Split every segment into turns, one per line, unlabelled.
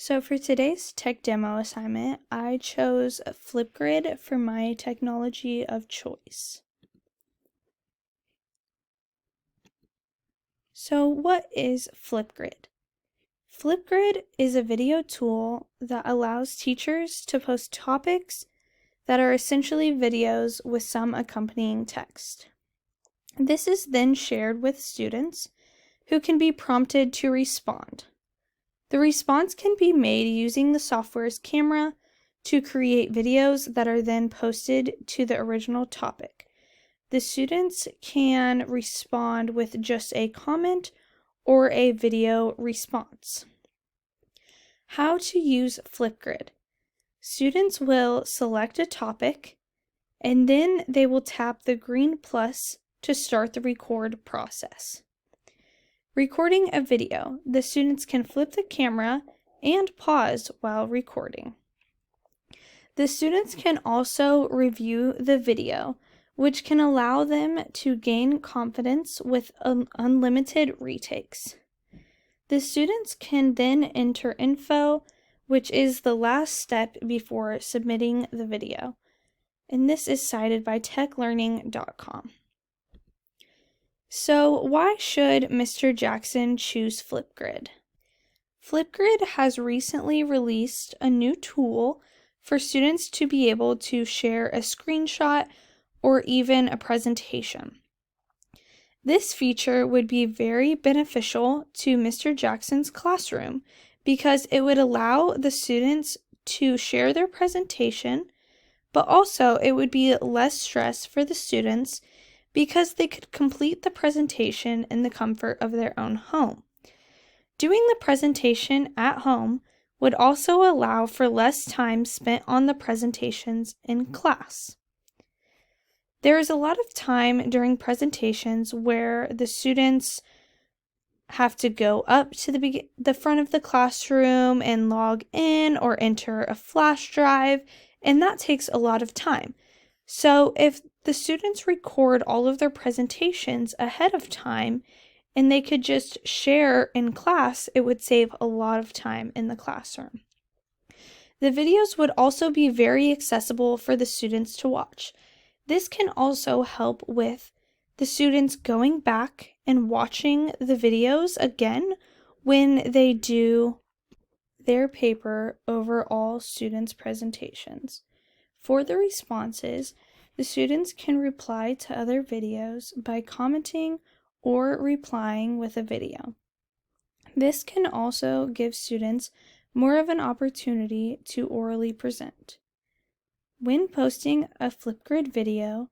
So for today's tech demo assignment, I chose Flipgrid for my technology of choice. So what is Flipgrid? Flipgrid is a video tool that allows teachers to post topics that are essentially videos with some accompanying text. This is then shared with students who can be prompted to respond. The response can be made using the software's camera to create videos that are then posted to the original topic. The students can respond with just a comment or a video response. How to use Flipgrid. Students will select a topic and then they will tap the green plus to start the record process. Recording a video. The students can flip the camera and pause while recording. The students can also review the video, which can allow them to gain confidence with unlimited retakes. The students can then enter info, which is the last step before submitting the video. And this is cited by techlearning.com. So why should Mr. Jackson choose Flipgrid? Flipgrid has recently released a new tool for students to be able to share a screenshot or even a presentation. This feature would be very beneficial to Mr. Jackson's classroom because it would allow the students to share their presentation, but also it would be less stress for the students because they could complete the presentation in the comfort of their own home. Doing the presentation at home would also allow for less time spent on the presentations in class. There is a lot of time during presentations where the students have to go up to the front of the classroom and log in or enter a flash drive, and that takes a lot of time. So if the students record all of their presentations ahead of time and they could just share in class, it would save a lot of time in the classroom. The videos would also be very accessible for the students to watch. This can also help with the students going back and watching the videos again when they do their paper over all students' presentations. For the responses, the students can reply to other videos by commenting or replying with a video. This can also give students more of an opportunity to orally present. When posting a Flipgrid video,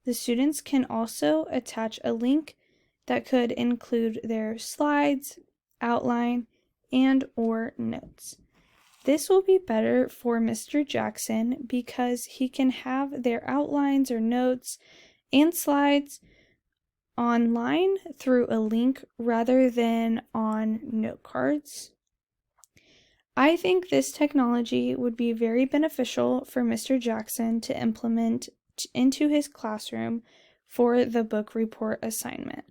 the students can also attach a link that could include their slides, outline, and/or notes. This will be better for Mr. Jackson because he can have their outlines or notes and slides online through a link rather than on note cards. I think this technology would be very beneficial for Mr. Jackson to implement into his classroom for the book report assignment.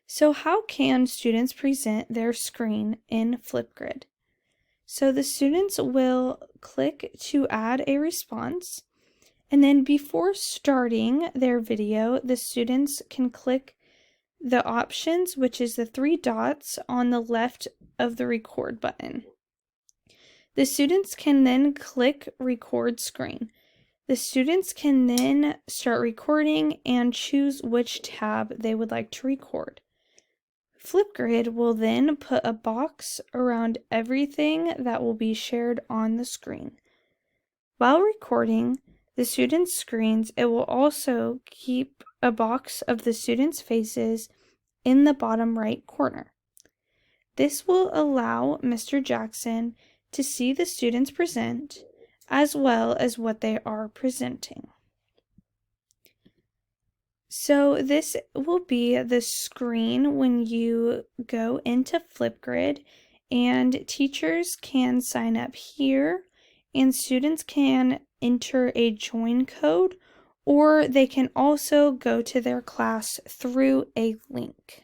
So how can students present their screen in Flipgrid? So the students will click to add a response, and then before starting their video, the students can click the options, which is the three dots on the left of the record button. The students can then click record screen. The students can then start recording and choose which tab they would like to record. Flipgrid will then put a box around everything that will be shared on the screen. While recording the students' screens, it will also keep a box of the students' faces in the bottom right corner. This will allow Mr. Jackson to see the students present as well as what they are presenting. So this will be the screen when you go into Flipgrid, and teachers can sign up here and students can enter a join code, or they can also go to their class through a link.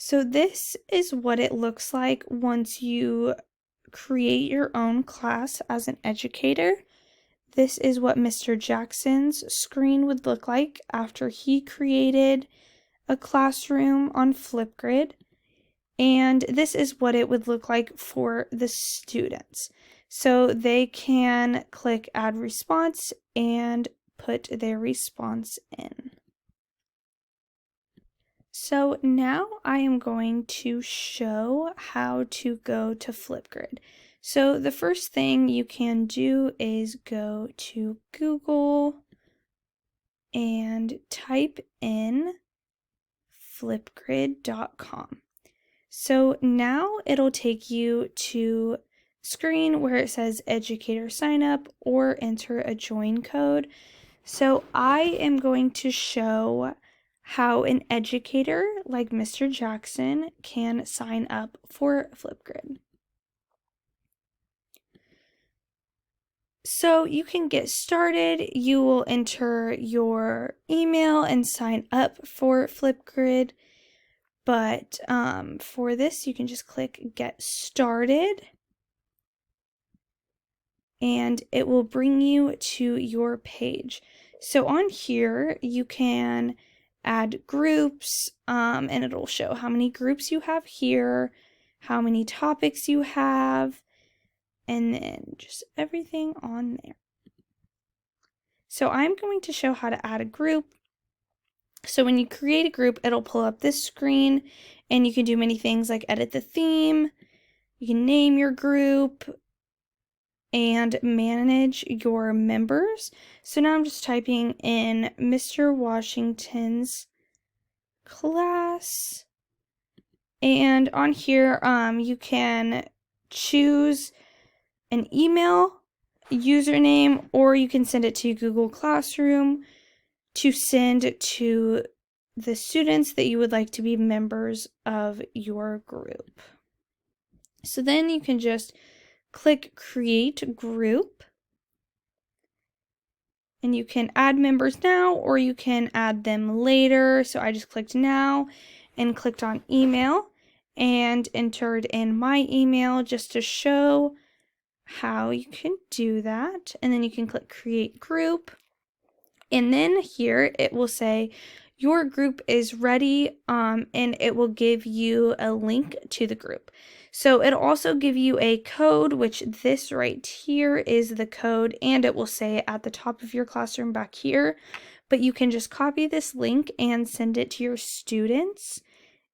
So this is what it looks like once you create your own class as an educator. This is what Mr. Jackson's screen would look like after he created a classroom on Flipgrid. And this is what it would look like for the students. So they can click add response and put their response in. So now I am going to show how to go to Flipgrid. So the first thing you can do is go to Google and type in flipgrid.com. So now it'll take you to screen where it says educator sign up or enter a join code. So I am going to show how an educator like Mr. Jackson can sign up for Flipgrid. So you can get started. You will enter your email and sign up for Flipgrid. But for this, you can just click get started. And it will bring you to your page. So on here, you can add groups, and it'll show how many groups you have here, how many topics you have, and then just everything on there. So I'm going to show how to add a group. So when you create a group, it'll pull up this screen, and you can do many things like edit the theme, you can name your group, and manage your members. So now I'm just typing in Mr. Washington's class. And on here, you can choose an email, username, or you can send it to Google Classroom to send to the students that you would like to be members of your group. So then you can just click create group, and you can add members now or you can add them later. So I just clicked now and clicked on email and entered in my email just to show how you can do that. And then you can click create group, and then here it will say your group is ready, and it will give you a link to the group. So it'll also give you a code, which this right here is the code, and it will say at the top of your classroom back here. But you can just copy this link and send it to your students,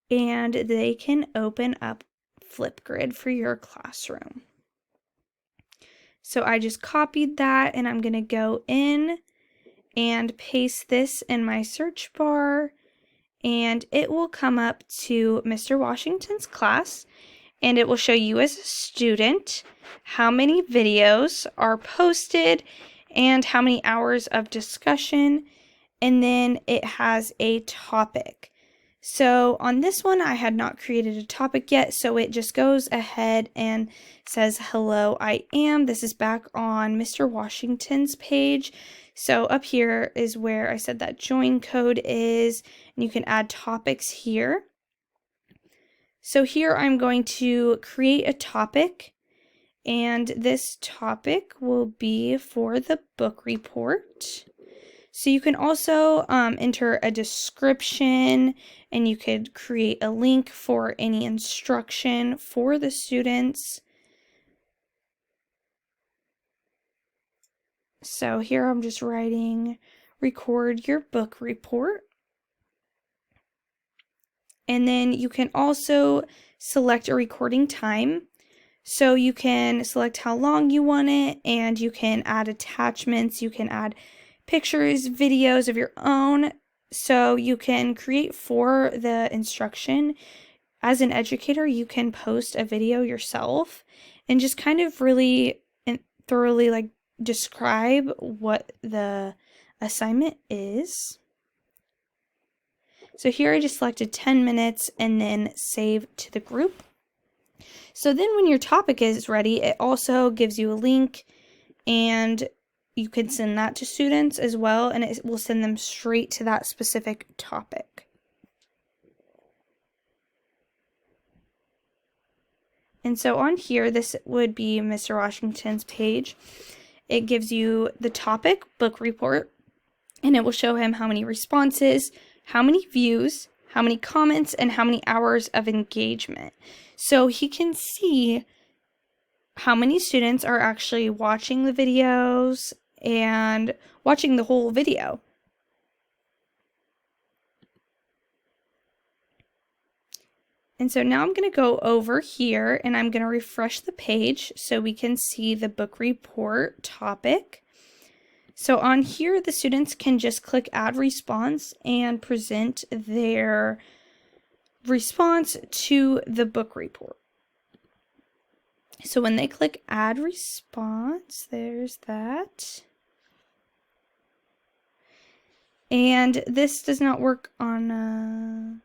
and they can open up Flipgrid for your classroom. So I just copied that, and I'm going to go in and paste this in my search bar, and it will come up to Mr. Washington's class, and it will show you as a student how many videos are posted and how many hours of discussion, and then it has a topic. So on this one, I had not created a topic yet, so it just goes ahead and says, hello, I am. This is back on Mr. Washington's page. So up here is where I said that join code is, and you can add topics here. So here I'm going to create a topic, and this topic will be for the book report. So you can also enter a description, and you could create a link for any instruction for the students. So here I'm just writing, record your book report. And then you can also select a recording time. So you can select how long you want it, and you can add attachments, you can add pictures, videos of your own. So you can create for the instruction. As an educator, you can post a video yourself and just kind of really and thoroughly like describe what the assignment is. So here I just selected 10 minutes and then save to the group. So then when your topic is ready, it also gives you a link, and you can send that to students as well, and it will send them straight to that specific topic. And so on here, this would be Mr. Washington's page. It gives you the topic, book report, and it will show him how many responses, how many views, how many comments, and how many hours of engagement. So he can see how many students are actually watching the videos and watching the whole video. And so now I'm going to go over here and I'm going to refresh the page so we can see the book report topic. So on here, the students can just click add response and present their response to the book report. So when they click add response, there's that. And this does not work on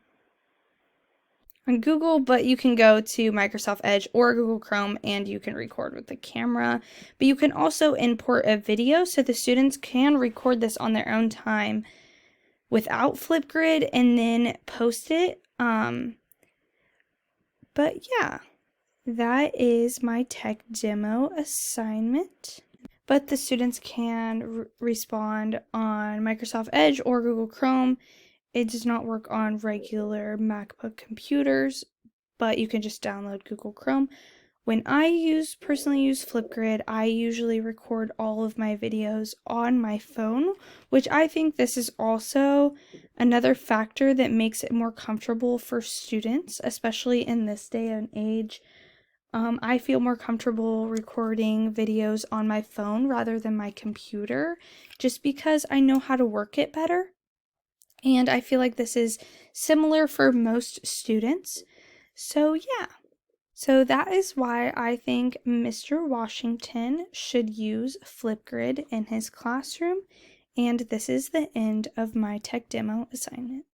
Google, but you can go to Microsoft Edge or Google Chrome and you can record with the camera. But you can also import a video so the students can record this on their own time without Flipgrid and then post it. But yeah, that is my tech demo assignment. But the students can respond on Microsoft Edge or Google Chrome. It does not work on regular MacBook computers, but you can just download Google Chrome. When I personally use Flipgrid, I usually record all of my videos on my phone, which I think this is also another factor that makes it more comfortable for students, especially in this day and age. I feel more comfortable recording videos on my phone rather than my computer, just because I know how to work it better. And I feel like this is similar for most students. So yeah. So that is why I think Mr. Washington should use Flipgrid in his classroom. And this is the end of my tech demo assignment.